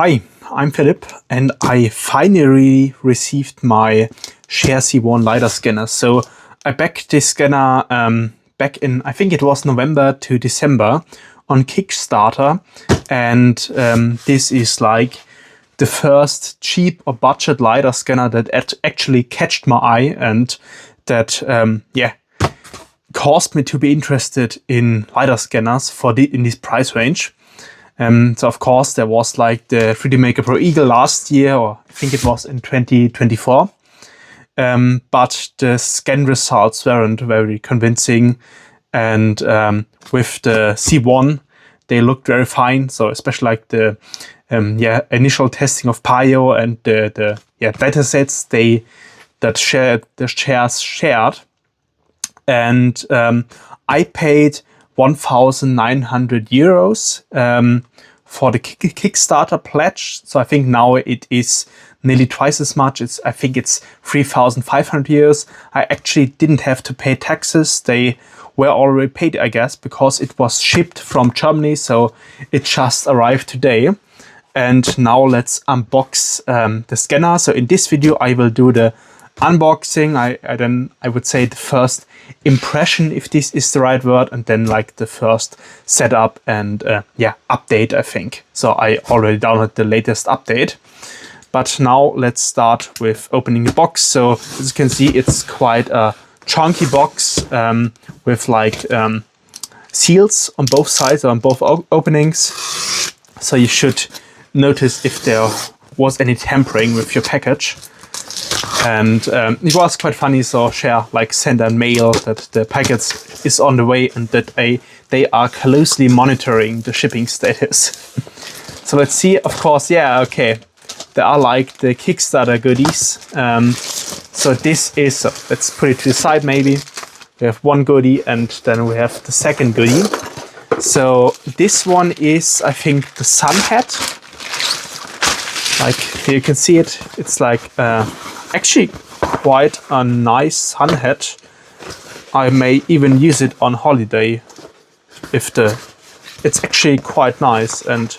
Hi, I'm Philip, and I finally received my Share C1 Lidar scanner. So I backed this scanner back in, I think it was November to December on Kickstarter, and this is like the first cheap or budget Lidar scanner that actually catched my eye and that caused me to be interested in Lidar scanners in this price range. So of course there was like the 3D Maker Pro Eagle last year, or I think it was in 2024. But the scan results weren't very convincing, and with the C1 they looked very fine. So especially like the initial testing of Pio and the datasets the shares shared, and I paid 1,900 euros for the Kickstarter pledge. So I think now it is nearly twice as much. I think it's 3,500 euros. I actually didn't have to pay taxes. They were already paid, I guess, because it was shipped from Germany. So it just arrived today. And now let's unbox the scanner. So in this video, I will do the unboxing. I would say the first impression, if this is the right word, and then like the first setup and update, I think. So I already downloaded the latest update. But now let's start with opening the box. So as you can see, it's quite a chunky box with like seals on both sides, or on both openings. So you should notice if there was any tampering with your package. And it was quite funny. So Share like sent a mail that the package is on the way and that they are closely monitoring the shipping status. So let's see. Of course, okay. There are like the Kickstarter goodies. So this is, let's put it to the side maybe. We have one goodie and then we have the second goodie. So this one is, I think, the sun hat. Like here you can see it. It's like actually quite a nice sun hat. I may even use it on holiday if it's actually quite nice and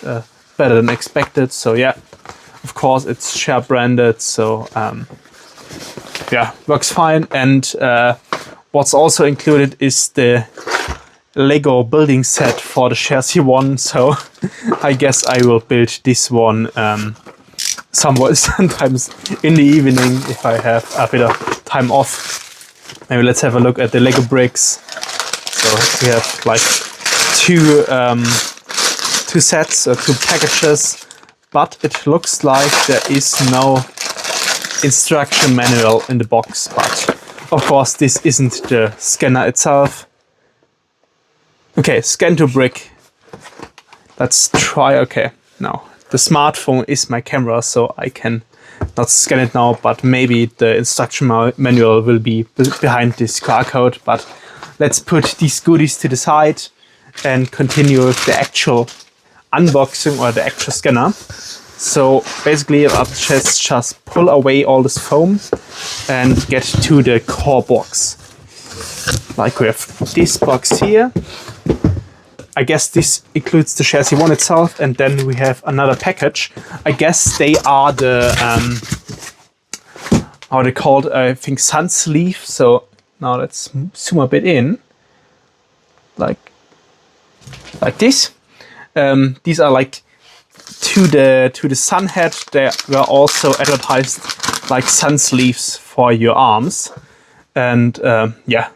better than expected. So yeah, of course it's Share branded, so works fine. And what's also included is the Lego building set for the Share C1. So I guess I will build this one sometimes in the evening if I have a bit of time off. Maybe let's have a look at the Lego bricks. So we have like two sets or two packages, but it looks like there is no instruction manual in the box. But of course this isn't the scanner itself. Okay, scan to brick. Let's try. Okay, now the smartphone is my camera, so I can not scan it now, but maybe the instruction manual will be behind this QR code. But let's put these goodies to the side and continue with the actual unboxing or the actual scanner. So basically I'll just pull away all this foam and get to the core box. Like we have this box here. I guess this includes the Share C1 itself, and then we have another package. I guess they are the how are they called? I think sun sleeve. So now let's zoom a bit in, like this. These are like to the sun hat. They were also advertised like sun sleeves for your arms, and it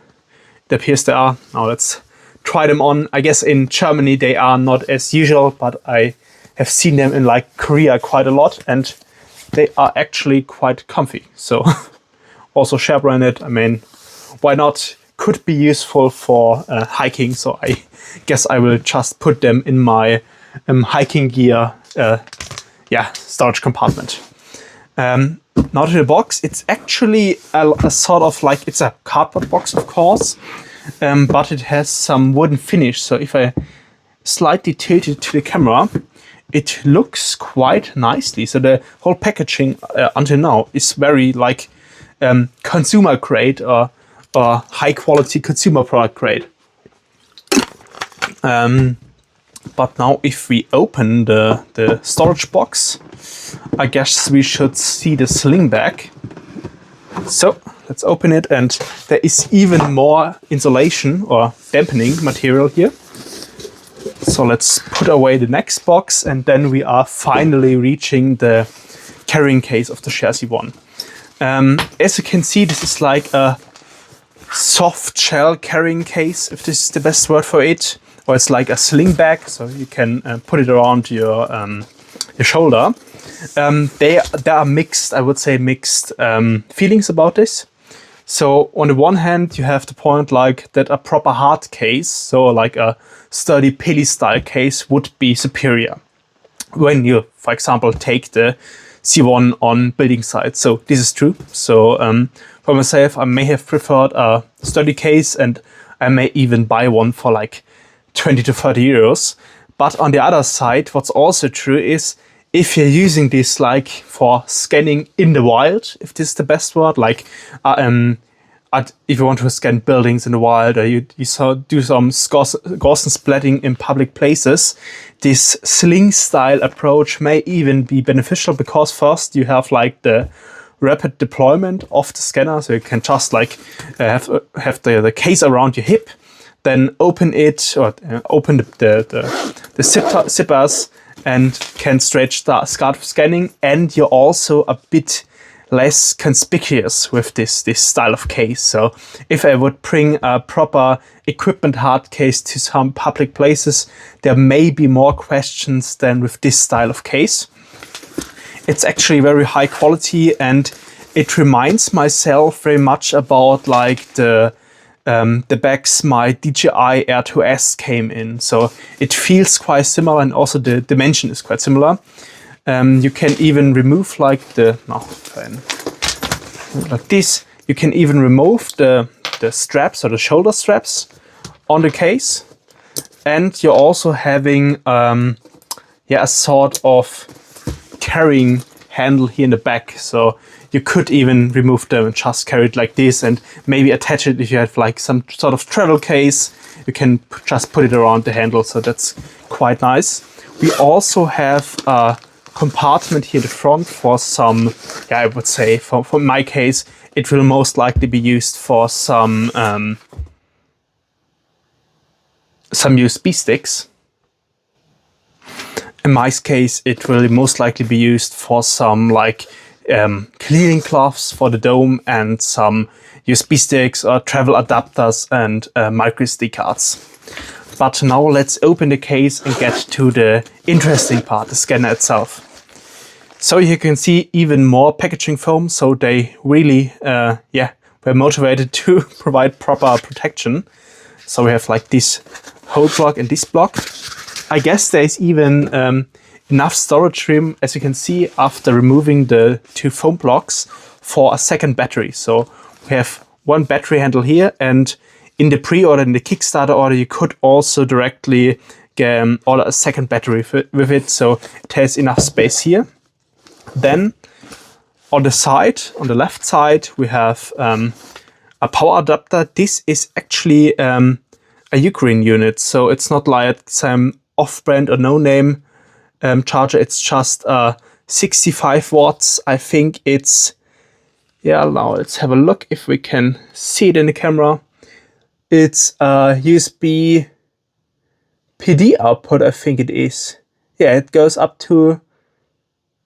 appears they are. Now let's try them on. I guess in Germany they are not as usual, but I have seen them in like Korea quite a lot, and they are actually quite comfy. So also Share branded. I mean, why not? Could be useful for hiking. So I guess I will just put them in my hiking gear storage compartment. Now to the box. It's actually a sort of like, it's a cardboard box, of course. But it has some wooden finish. So if I slightly tilt it to the camera, it looks quite nicely. So the whole packaging until now is very like consumer grade or high quality consumer product grade. But now if we open the storage box, I guess we should see the sling back. So let's open it, and there is even more insulation or dampening material here. So let's put away the next box, and then we are finally reaching the carrying case of the chassis one. As you can see, this is like a soft shell carrying case, if this is the best word for it, or it's like a sling bag, so you can put it around your shoulder. There are mixed, I would say mixed feelings about this. So on the one hand, you have the point like that a proper hard case, so like a sturdy Pili style case would be superior when you, for example, take the C1 on building sites. So this is true. So for myself, I may have preferred a sturdy case, and I may even buy one for like 20 to 30 euros. But on the other side, what's also true is if you're using this like for scanning in the wild, if this is the best word, like if you want to scan buildings in the wild, or you do some Gaussian splatting in public places, this sling style approach may even be beneficial, because first you have like the rapid deployment of the scanner, so you can just like have the case around your hip, then open it, or open the zippers, and can start scanning, and you're also a bit less conspicuous with this style of case. So if I would bring a proper equipment hard case to some public places, there may be more questions than with this style of case. It's actually very high quality, and it reminds myself very much about like the bags my DJI Air 2S came in. So it feels quite similar, and also the dimension is quite similar. You can even remove like like this. You can even remove the straps or the shoulder straps on the case, and you're also having a sort of carrying handle here in the back. So you could even remove them and just carry it like this, and maybe attach it if you have like some sort of travel case. You can just put it around the handle, so that's quite nice. We also have a compartment here in the front for some, I would say, for my case, it will most likely be used for some USB sticks. In my case, it will most likely be used for some like cleaning cloths for the dome, and some USB sticks or travel adapters and micro SD cards. But now let's open the case and get to the interesting part, the scanner itself. So you can see even more packaging foam, so they really were motivated to provide proper protection. So we have like this whole block and this block. I guess there is even enough storage room, as you can see, after removing the two foam blocks, for a second battery. So we have one battery handle here, and in the pre-order, in the Kickstarter order, you could also directly order a second battery with it, so it has enough space here. Then on the side, on the left side, we have a power adapter. This is actually a Ukraine unit, so it's not like some off-brand or no-name charger. It's just 65 watts. I think it's, now let's have a look if we can see it in the camera. It's a USB PD output, I think it is. Yeah, it goes up to,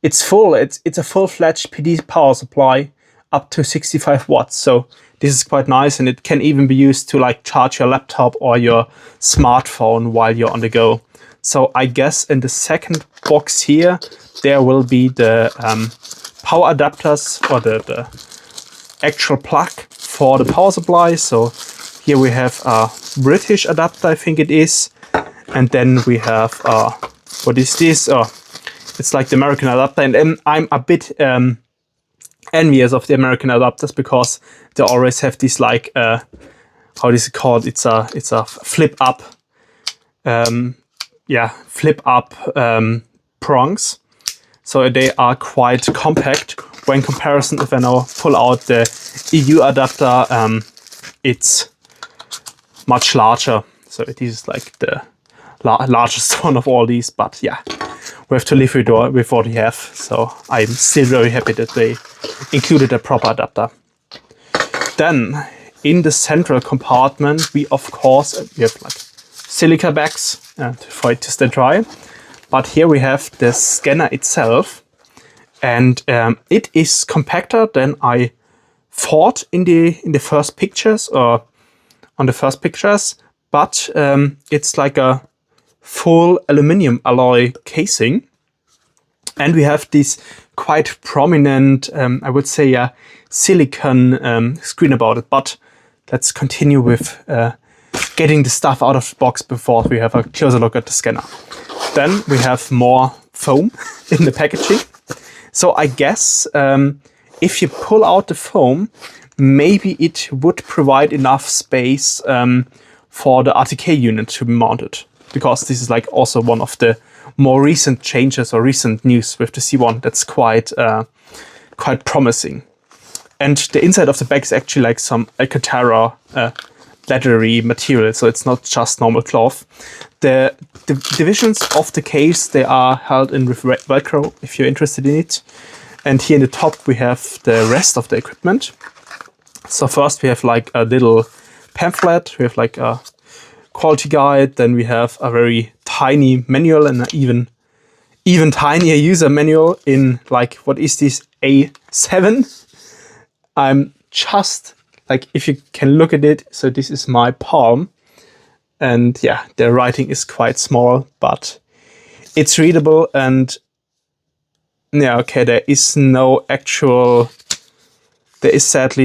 it's full. It's a full-fledged PD power supply up to 65 watts. So this is quite nice, and it can even be used to like charge your laptop or your smartphone while you're on the go. So I guess in the second box here, there will be the power adapters, or the actual plug for the power supply. So here we have a British adapter, I think it is. And then we have, what is this? It's like the American adapter. And I'm a bit envious of the American adapters, because they always have this like, how is it called? It's a flip up. Flip up prongs. So they are quite compact. When comparison, if I now pull out the EU adapter, it's much larger. So it is like the largest one of all these, but yeah, we have to live with what we have. So I'm still very happy that they included a proper adapter. Then in the central compartment, we of course have like silica bags for it to stay dry. But here we have the scanner itself, and it is compacter than I thought in the first pictures, or on the first pictures. But it's like a full aluminum alloy casing, and we have this quite prominent, I would say, a silicon screen about it. But let's continue with getting the stuff out of the box before we have a closer look at the scanner. Then we have more foam in the packaging. So I guess if you pull out the foam, maybe it would provide enough space for the RTK unit to be mounted, because this is like also one of the more recent changes or recent news with the C1 that's quite promising. And the inside of the bag is actually like some Alcantara leathery material, so it's not just normal cloth. The divisions of the case, they are held in with Velcro if you're interested in it. And here in the top we have the rest of the equipment. So first we have like a little pamphlet, we have like a quality guide, then we have a very tiny manual and an even tinier user manual in like, what is this, A7? I'm just like, if you can look at it, so this is my palm, and yeah, the writing is quite small, but it's readable. And yeah, okay, there is sadly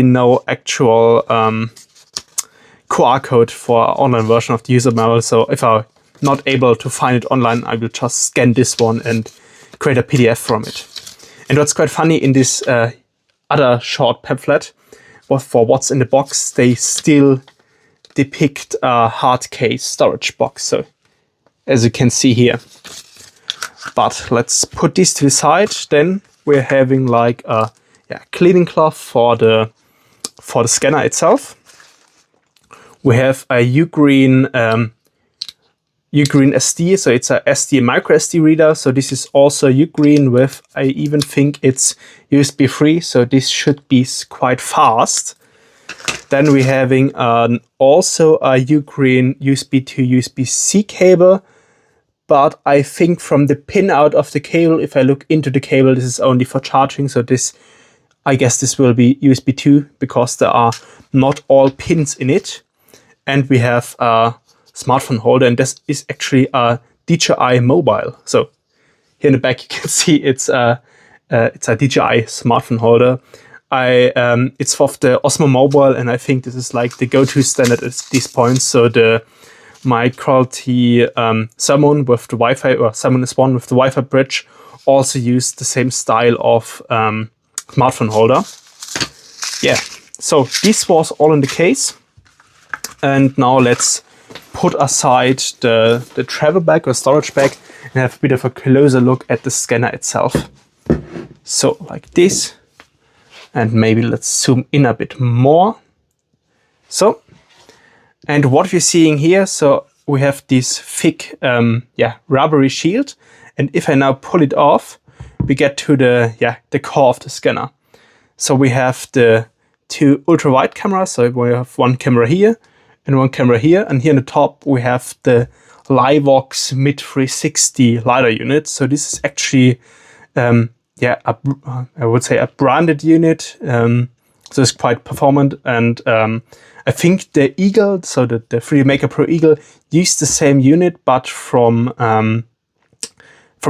no actual QR code for online version of the user manual. So if I'm not able to find it online, I will just scan this one and create a PDF from it. And what's quite funny in this other short pamphlet, for what's in the box, they still depict a hard case storage box. So as you can see here. But let's put this to the side. Then we're having like a cleaning cloth for the scanner itself. We have a Ugreen SD, so it's a SD micro SD reader. So this is also Ugreen with, I even think it's USB 3, so this should be quite fast. Then we're having also a Ugreen USB to USB-C cable, but I think from the pin out of the cable, if I look into the cable, this is only for charging. So this, I guess this will be USB 2, because there are not all pins in it. And we have a smartphone holder, and this is actually a DJI mobile. So here in the back you can see it's a DJI smartphone holder. It's for the Osmo Mobile, and I think this is like the go-to standard at this point. So the micro-quality Salmon with the Wi-Fi, or Salmon S1 with the Wi-Fi bridge, also used the same style of smartphone holder. Yeah, so this was all in the case. And now let's put aside the travel bag or storage bag and have a bit of a closer look at the scanner itself. So like this, and maybe let's zoom in a bit more. So, and what we're seeing here, so we have this thick rubbery shield, and if I now pull it off, we get to the core of the scanner. So we have the two ultra wide cameras, so we have one camera here and one camera here, and here on the top we have the Livox Mid 360 Lidar unit. So this is actually I would say a branded unit, so it's quite performant. And I think the Eagle, so the 3D Maker Pro Eagle, used the same unit, but from the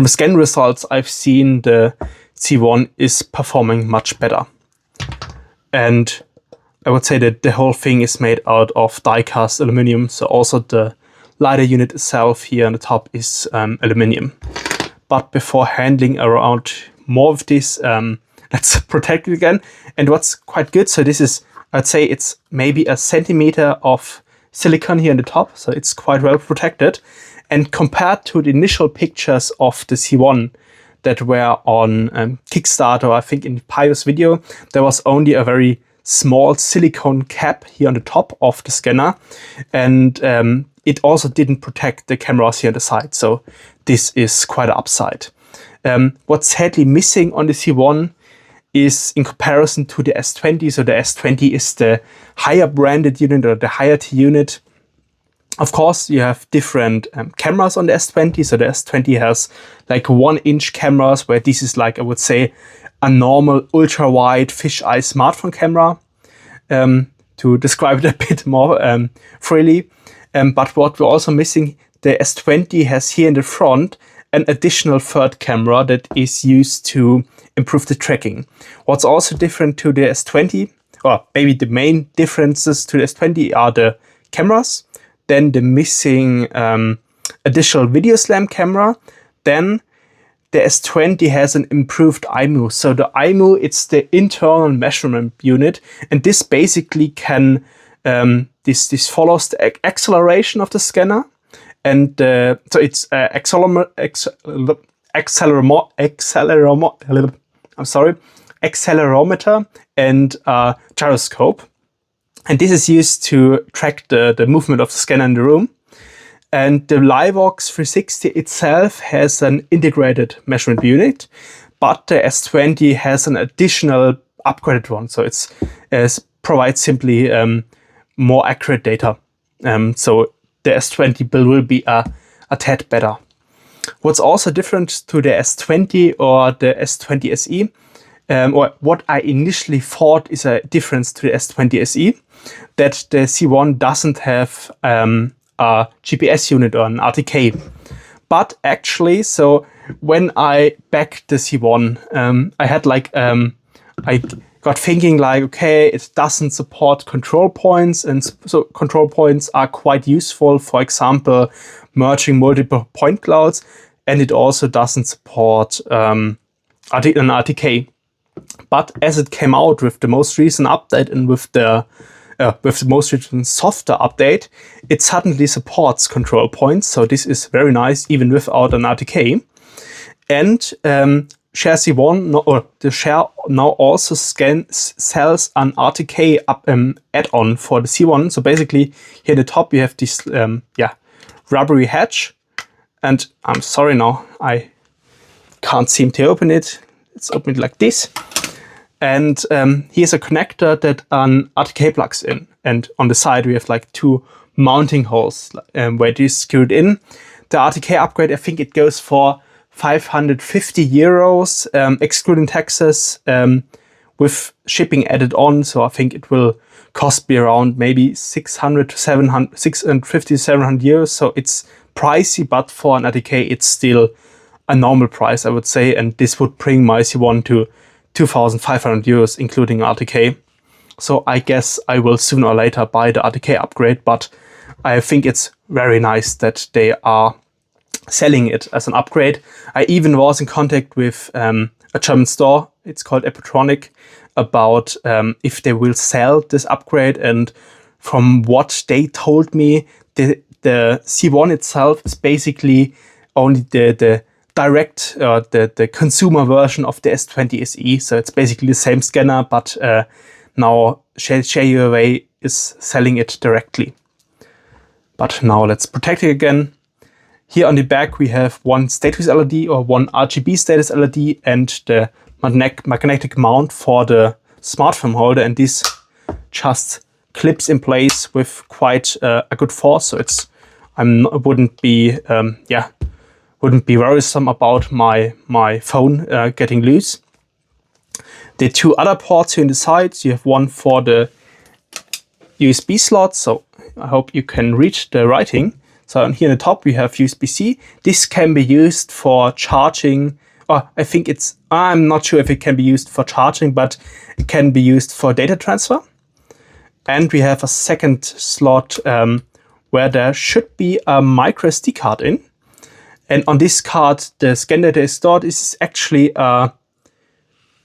scan results I've seen, the C1 is performing much better. And I would say that the whole thing is made out of die-cast aluminum, so also the LiDAR unit itself here on the top is aluminum. But before handling around more of this, let's protect it again. And what's quite good, so this is, I'd say it's maybe a centimeter of silicone here on the top, so it's quite well protected. And compared to the initial pictures of the C1 that were on Kickstarter, I think in Pio's video, there was only a very small silicone cap here on the top of the scanner. And it also didn't protect the cameras here on the side. So this is quite an upside. What's sadly missing on the C1 is in comparison to the S20. So the S20 is the higher branded unit or the higher T unit. Of course, you have different cameras on the S20. So the S20 has like 1-inch cameras, where this is like, I would say, a normal ultra-wide fisheye smartphone camera, to describe it a bit more freely. But what we're also missing, the S20 has here in the front an additional third camera that is used to improve the tracking. What's also different to the S20, or maybe the main differences to the S20, are the cameras, then the missing additional video slam camera, then the S20 has an improved IMU. So the IMU, it's the internal measurement unit, and this basically can this follows the acceleration of the scanner, and so it's accelerometer and gyroscope, and this is used to track the movement of the scanner in the room. And the Livox 360 itself has an integrated measurement unit, but the S20 has an additional upgraded one. So it provides simply more accurate data. So the S20 build will be a tad better. What's also different to the S20 or the S20 SE, or what I initially thought is a difference to the S20 SE, that the C1 doesn't have a GPS unit or an RTK. But actually, so when I backed the C1, I had like, I got thinking like, okay, it doesn't support control points, and so control points are quite useful, for example, merging multiple point clouds, and it also doesn't support an RTK. But as it came out with the most recent update and with the most recent software update, it suddenly supports control points. So this is very nice, even without an RTK. And Share C1, or the Share now also sells an RTK add-on for the C1. So basically, here at the top you have this rubbery hatch. And I'm sorry now, I can't seem to open it. It's opened like this. And here's a connector that an RTK plugs in. And on the side, we have like 2 mounting holes where it is screwed in. The RTK upgrade, I think it goes for 550 euros, excluding taxes, with shipping added on. So I think it will cost me around maybe 650 to 700 euros. So it's pricey, but for an RTK, it's still a normal price, I would say. And this would bring my C1 to 2,500 euros, including RTK. So I guess I will sooner or later buy the RTK upgrade, but I think it's very nice that they are selling it as an upgrade. I even was in contact with a German store, it's called Epitronic, about if they will sell this upgrade. And from what they told me, the C1 itself is basically only the direct, the consumer version of the S20 SE. So it's basically the same scanner, but now Share is selling it directly. But now let's protect it again. Here on the back we have one status LED or one RGB status LED and the magnetic mount for the smartphone holder, and this just clips in place with quite a good force. So it's wouldn't be worrisome about my phone getting loose. The 2 other ports here on the sides, you have one for the USB slot, so I hope you can read the writing. So here on the top we have USB-C. This can be used for charging, or I think I'm not sure if it can be used for charging, but it can be used for data transfer. And we have a second slot where there should be a micro SD card in. And on this card, the scan data is stored. This is actually a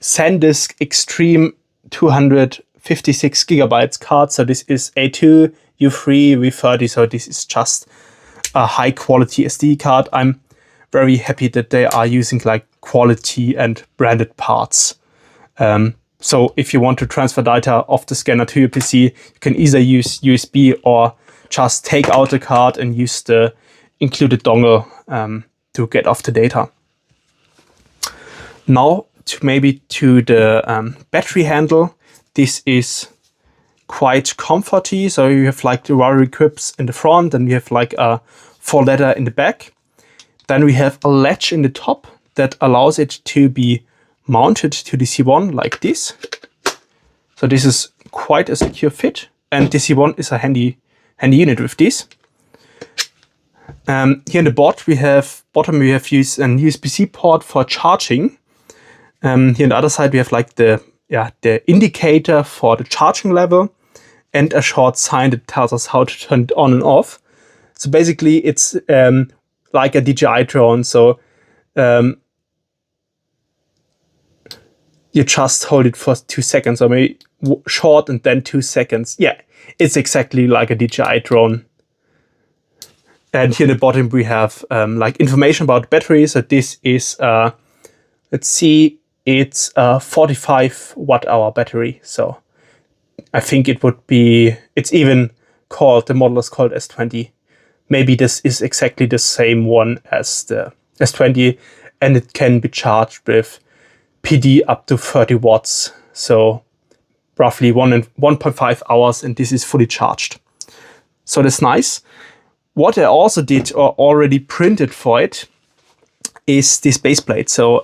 SanDisk Extreme 256 gigabytes card. So this is A2, U3, V30. So this is just a high quality SD card. I'm very happy that they are using like quality and branded parts. So if you want to transfer data off the scanner to your PC, you can either use USB or just take out the card and use the included dongle to get off the data. Now to the battery handle. This is quite comforty. So you have like the rotary grips in the front, and we have like a 4-letter in the back. Then we have a latch in the top that allows it to be mounted to the C1 like this. So this is quite a secure fit, and the C1 is a handy unit with this. Here in the bottom we have used an USB-C port for charging. Here on the other side we have like the indicator for the charging level and a short sign that tells us how to turn it on and off. So basically it's like a DJI drone. So you just hold it for 2 seconds, or maybe short and then 2 seconds. Yeah, it's exactly like a DJI drone. And here in the bottom we have like information about battery. So this is let's see, it's a 45 watt-hour battery. So I think it's even called, the model is called S20. Maybe this is exactly the same one as the S20, and it can be charged with PD up to 30 watts. So roughly 1.5 hours, and this is fully charged. So that's nice. What I also did, or already printed for it, is this baseplate. So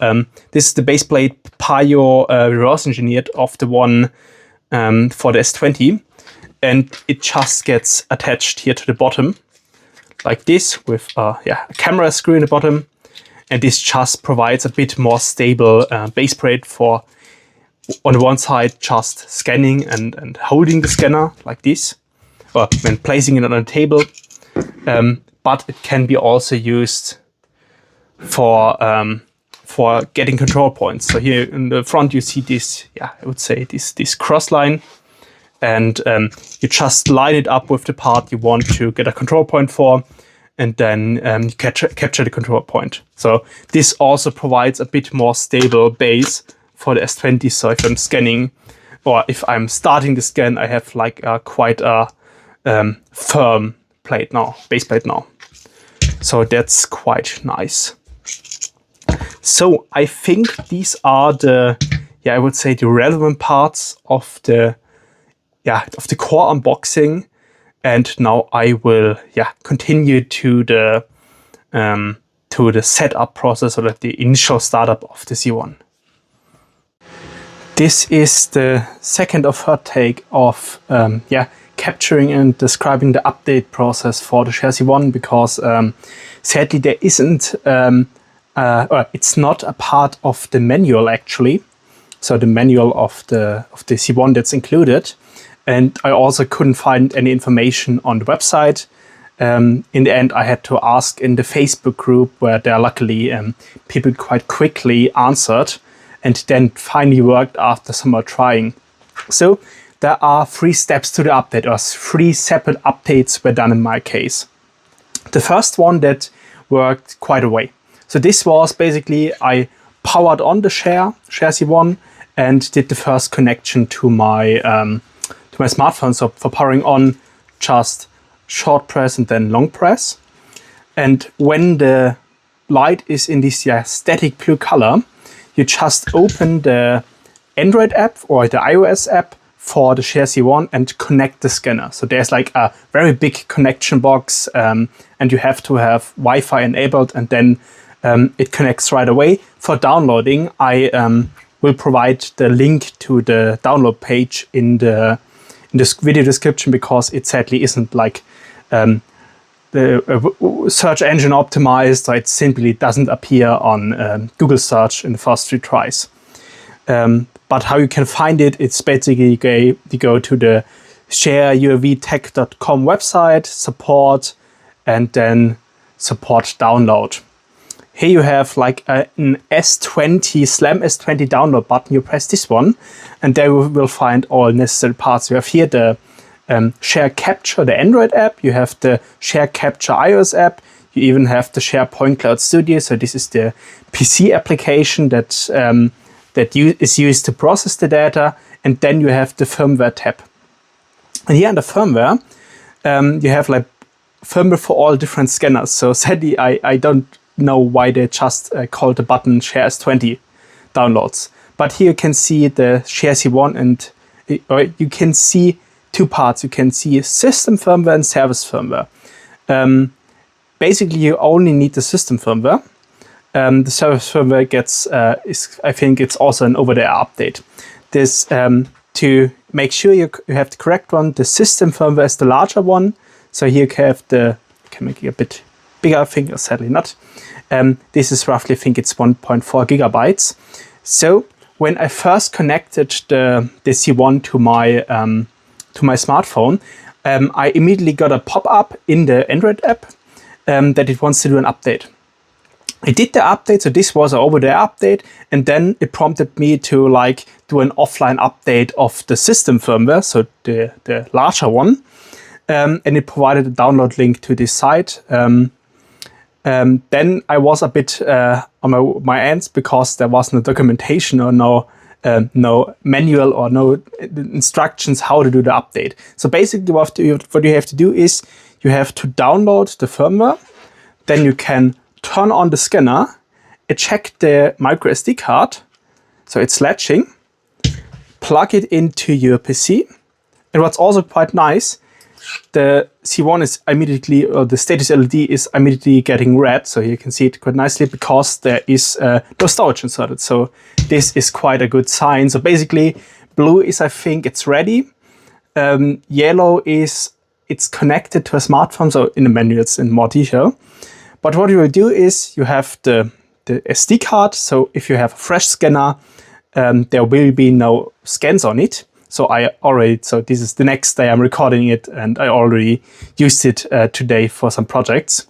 this is the baseplate Payo reverse engineered of the one for the S20, and it just gets attached here to the bottom like this with a camera screw in the bottom, and this just provides a bit more stable baseplate for, on the one side, just scanning and holding the scanner like this, or when placing it on a table, but it can be also used for getting control points. So here in the front you see this, I would say this cross line, and you just line it up with the part you want to get a control point for, and then you capture the control point. So this also provides a bit more stable base for the S20. So if I'm scanning, or if I'm starting the scan, I have like quite a firm plate now, base plate now. So that's quite nice. So I think these are the, I would say, the relevant parts of the core unboxing. And now I will continue to the setup process, or the initial startup of the C1. This is the second or third take of capturing and describing the update process for the Share C1, because sadly there isn't it's not a part of the manual actually. So the manual of the C1 that's included. And I also couldn't find any information on the website. In the end, I had to ask in the Facebook group, where there luckily people quite quickly answered, and then finally worked after some more trying. So there are 3 steps to the update, or 3 separate updates were done in my case. The first one that worked quite a way. So this was basically, I powered on the Share C1 and did the first connection to my smartphone. So for powering on, just short press and then long press. And when the light is in this static blue color, you just open the Android app or the iOS app for the Share C1 and connect the scanner. So there's like a very big connection box, and you have to have Wi-Fi enabled, and then it connects right away. For downloading, I will provide the link to the download page in the video description, because it sadly isn't like the search engine optimized, so it simply doesn't appear on Google search in the first 3 tries. But how you can find it, it's basically you go to the shareuavtech.com website, support, and then support download. Here you have like an S20, SLAM S20 download button. You press this one, and there you will find all necessary parts. You have here the Share Capture, the Android app. You have the Share Capture iOS app. You even have the SharePoint Cloud Studio. So this is the PC application that is used to process the data. And then you have the firmware tab. And here in the firmware, you have like firmware for all different scanners. So sadly, I don't know why they just called the button share as 20 downloads. But here you can see the share C1 and you can see two parts. You can see system firmware and service firmware. Basically, you only need the system firmware. The service firmware gets, I think it's also an over-the-air update. This to make sure you have the correct one. The system firmware is the larger one. So here you have I can make it a bit bigger, I think, or sadly not. This is roughly, I think it's 1.4 gigabytes. So when I first connected the C1 to my smartphone, I immediately got a pop-up in the Android app that it wants to do an update. I did the update, so this was an over-the-air update, and then it prompted me to like do an offline update of the system firmware, so the larger one, and it provided a download link to this site. Then I was a bit on my ends because there was no documentation or no manual or no instructions how to do the update. So basically what you have to do is you have to download the firmware, then you can turn on the scanner, eject the micro SD card, so it's latching, plug it into your PC, and what's also quite nice, the C1 is immediately, or the status LED is immediately getting red, so you can see it quite nicely because there is no storage inserted. So this is quite a good sign. So basically, blue is, I think, it's ready. Yellow is, it's connected to a smartphone, so in the menu it's in more detail. But what you will do is you have the SD card, so if you have a fresh scanner, there will be no scans on it. So so this is the next day I'm recording it, and I already used it today for some projects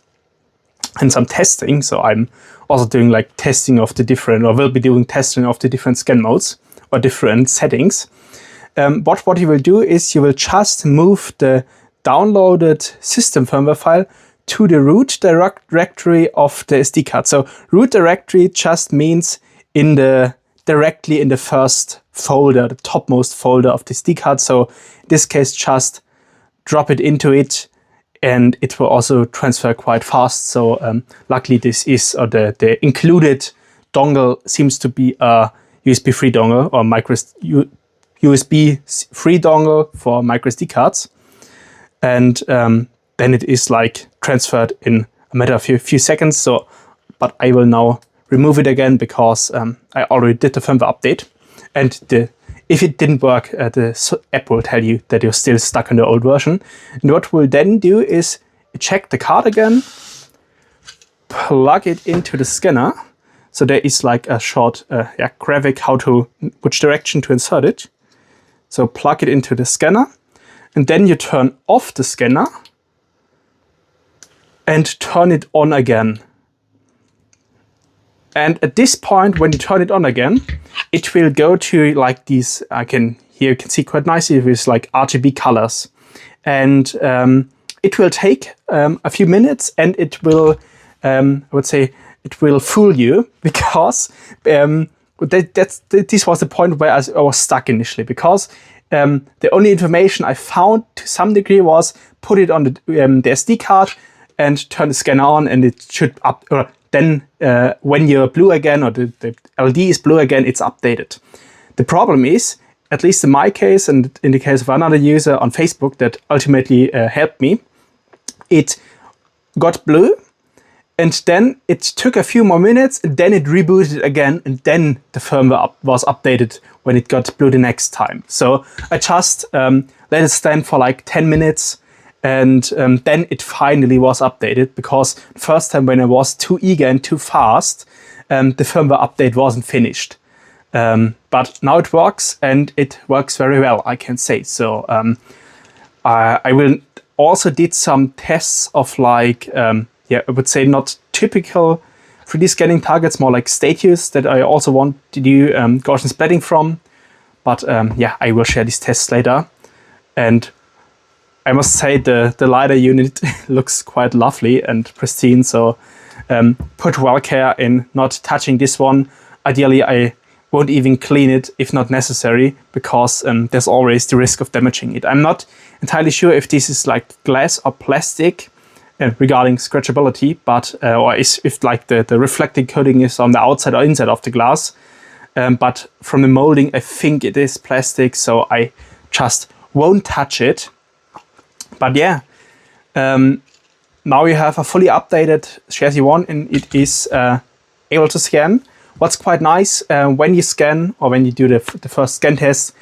and some testing. So I'm also doing like testing of the different, or will be doing testing of the different scan modes or different settings. But what you will do is you will just move the downloaded system firmware file to the root directory of the SD card. So root directory just means directly in the first folder, the topmost folder of the SD card. So in this case, just drop it into it and it will also transfer quite fast. So luckily this is, or the included dongle seems to be a USB-free dongle or USB-free dongle for micro SD cards. And then it is like transferred in a matter of a few seconds. So, but I will now remove it again because I already did the firmware update. And if it didn't work, the app will tell you that you're still stuck in the old version. And what we'll then do is check the card again, plug it into the scanner. So there is like a short graphic which direction to insert it. So plug it into the scanner, and then you turn off the scanner and turn it on again. And at this point, when you turn it on again, it will go to like these, here you can see quite nicely with like RGB colors. And it will take a few minutes, and it will, I would say, it will fool you because this was the point where I was stuck initially, because the only information I found to some degree was put it on the SD card and turn the scanner on, and it should then when you're blue again, or the LED is blue again, it's updated. The problem is, at least in my case and in the case of another user on Facebook that ultimately helped me, it got blue, and then it took a few more minutes, and then it rebooted again, and then the firmware was updated when it got blue the next time. So I just let it stand for like 10 minutes, and then it finally was updated, because the first time when I was too eager and too fast, the firmware update wasn't finished. But now it works, and it works very well, I can say. So I will also did some tests of like, I would say not typical 3D scanning targets, more like statues that I also want to do Gaussian splatting from. But I will share these tests later. And I must say the Lidar unit looks quite lovely and pristine. So put well care in not touching this one. Ideally, I won't even clean it if not necessary, because there's always the risk of damaging it. I'm not entirely sure if this is like glass or plastic regarding scratchability, but or if like the reflecting coating is on the outside or inside of the glass. But from the molding, I think it is plastic, so I just won't touch it. But yeah, now you have a fully updated chassis 1, and it is able to scan. What's quite nice, when you scan or when you do the first scan test,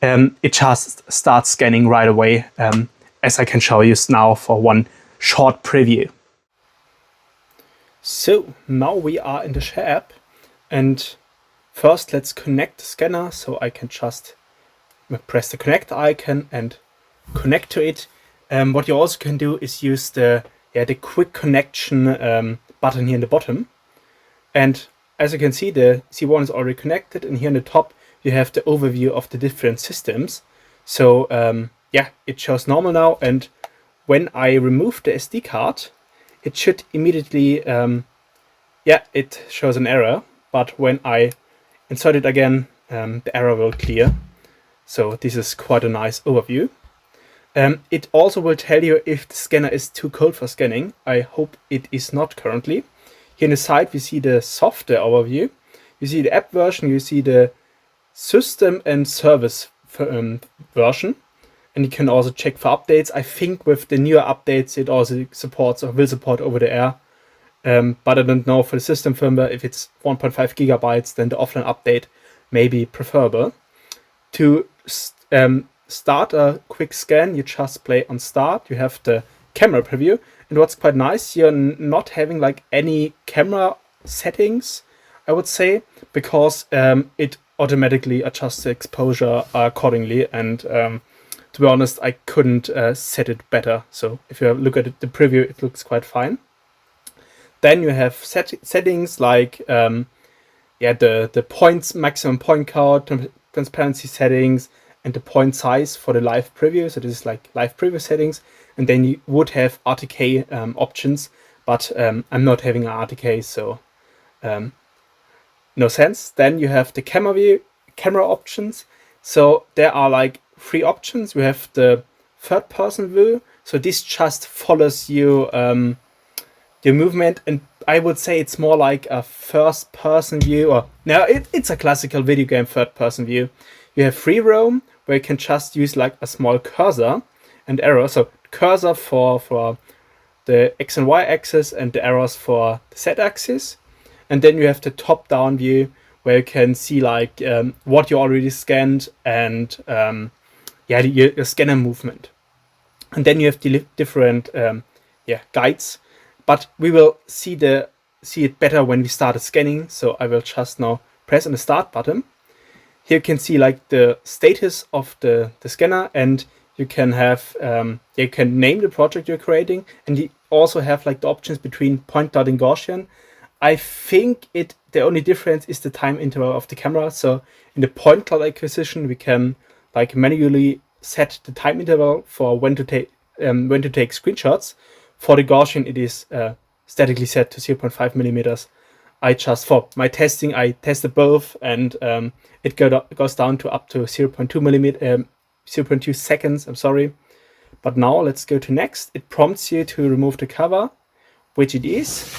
it just starts scanning right away, as I can show you now for one short preview. So now we are in the Share app, and first let's connect the scanner. So I can just press the connect icon and connect to it. What you also can do is use the quick connection button here in the bottom. And as you can see, the C1 is already connected, and here in the top you have the overview of the different systems. So it shows normal now, and when I remove the SD card, it should immediately, it shows an error, but when I insert it again, the error will clear. So this is quite a nice overview. It also will tell you if the scanner is too cold for scanning. I hope it is not currently. Here on the side, we see the software overview. You see the app version, you see the system and service version. And you can also check for updates. I think with the newer updates, it also supports or will support over the air. But I don't know for the system firmware, if it's 1.5 gigabytes, then the offline update may be preferable. To start a quick scan, you just play on start. You have the camera preview. And what's quite nice, you're not having like any camera settings, I would say, because it automatically adjusts the exposure accordingly. And to be honest, I couldn't set it better. So if you look at the preview, it looks quite fine. Then you have settings like the points, maximum point count, transparency settings, and the point size for the live preview. So this is like live preview settings. And then you would have RTK options, but I'm not having an RTK, so no sense. Then you have the camera options. So there are like 3 options. We have the third person view. So this just follows you your movement, and I would say it's more like a first person view, or no, it's a classical video game third person view. You have free roam, where you can just use like a small cursor and arrow. So cursor for the X and Y axis, and the arrows for the Z axis. And then you have the top down view, where you can see like what you already scanned, and your scanner movement. And then you have the different guides, but we will see it better when we start scanning. So I will just now press on the start button. Here you can see like the status of the scanner, and you can have you can name the project you're creating, and you also have like the options between point cloud and Gaussian. I think the only difference is the time interval of the camera. So in the point cloud acquisition, we can like manually set the time interval for when to take screenshots. For the Gaussian, it is statically set to 0.5 millimeters. For my testing, I tested both, and it goes down to up to 0.2 seconds. I'm sorry. But now let's go to next. It prompts you to remove the cover, which it is.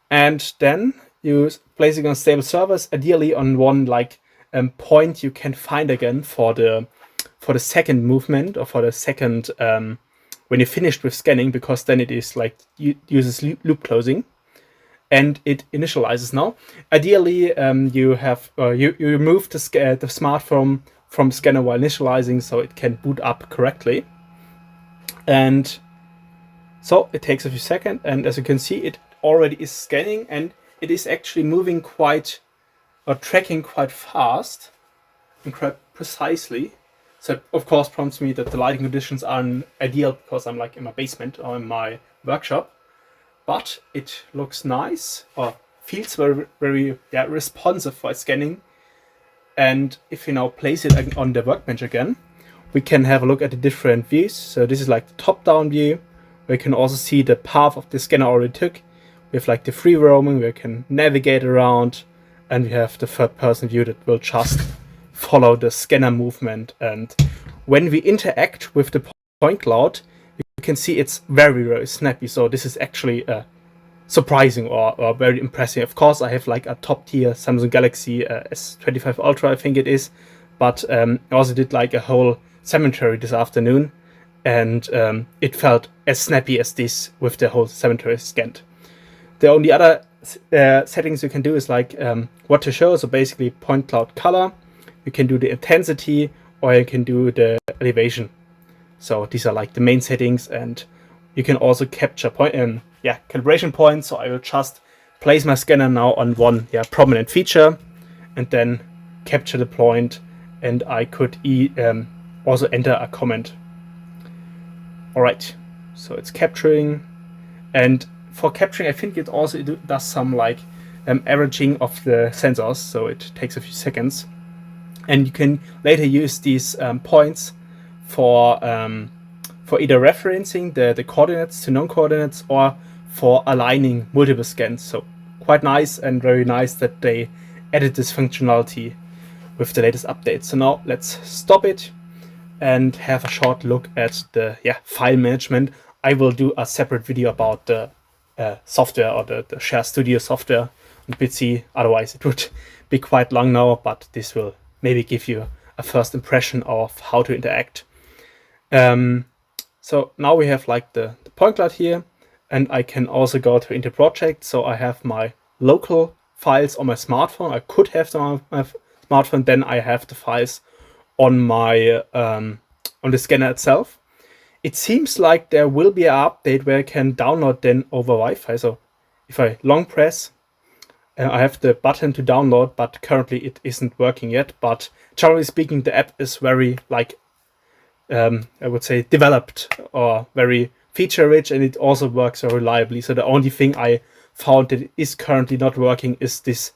And then you place it on stable servers, ideally on one like point you can find again for the second movement, or for the second when you're finished with scanning, because then it is like uses loop closing, and it initializes now. Ideally, you have you remove the smartphone from scanner while initializing, so it can boot up correctly. And so it takes a few seconds, and as you can see, it already is scanning, and it is actually moving tracking quite fast and quite precisely. So it of course prompts me that the lighting conditions aren't ideal, because I'm like in my basement or in my workshop. But it looks nice, or feels very, very responsive for scanning. And if you now place it on the workbench again, we can have a look at the different views. So this is like the top-down view, where you can also see the path of the scanner already took. We have like the free roaming, where you can navigate around, and we have the third person view that will just follow the scanner movement. And when we interact with the point cloud, you can see it's very, very snappy. So this is actually surprising or very impressive. Of course, I have like a top tier Samsung Galaxy S25 Ultra, I think it is, but I also did like a whole cemetery this afternoon, and it felt as snappy as this with the whole cemetery scanned. The only other settings you can do is like what to show. So basically point cloud color, you can do the intensity, or you can do the elevation. So these are like the main settings, and you can also capture calibration points. So I will just place my scanner now on one prominent feature and then capture the point, and I could also enter a comment. All right, so it's capturing, and for capturing, I think it also does some like averaging of the sensors, so it takes a few seconds, and you can later use these points for either referencing the coordinates to known coordinates or for aligning multiple scans. So quite nice, and very nice that they added this functionality with the latest update. So now let's stop it and have a short look at the file management. I will do a separate video about the software, or the Share Studio software on PC. Otherwise it would be quite long now, but this will maybe give you a first impression of how to interact. So now we have like the point cloud here, and I can also go to into project. So I have my local files on my smartphone. I could have them on my smartphone. Then I have the files on my on the scanner itself. It seems like there will be an update where I can download then over Wi-Fi. So if I long press, I have the button to download, but currently it isn't working yet. But generally speaking, the app is very like I would say developed or very feature rich, and it also works very reliably. So the only thing I found that is currently not working is this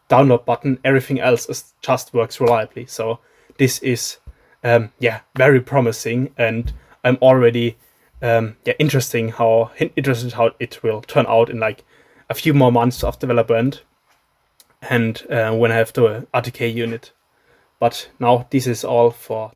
download button. Everything else just works reliably. So this is very promising, and I'm already interested how it will turn out in like a few more months of development, and when I have the RTK unit. But now this is all for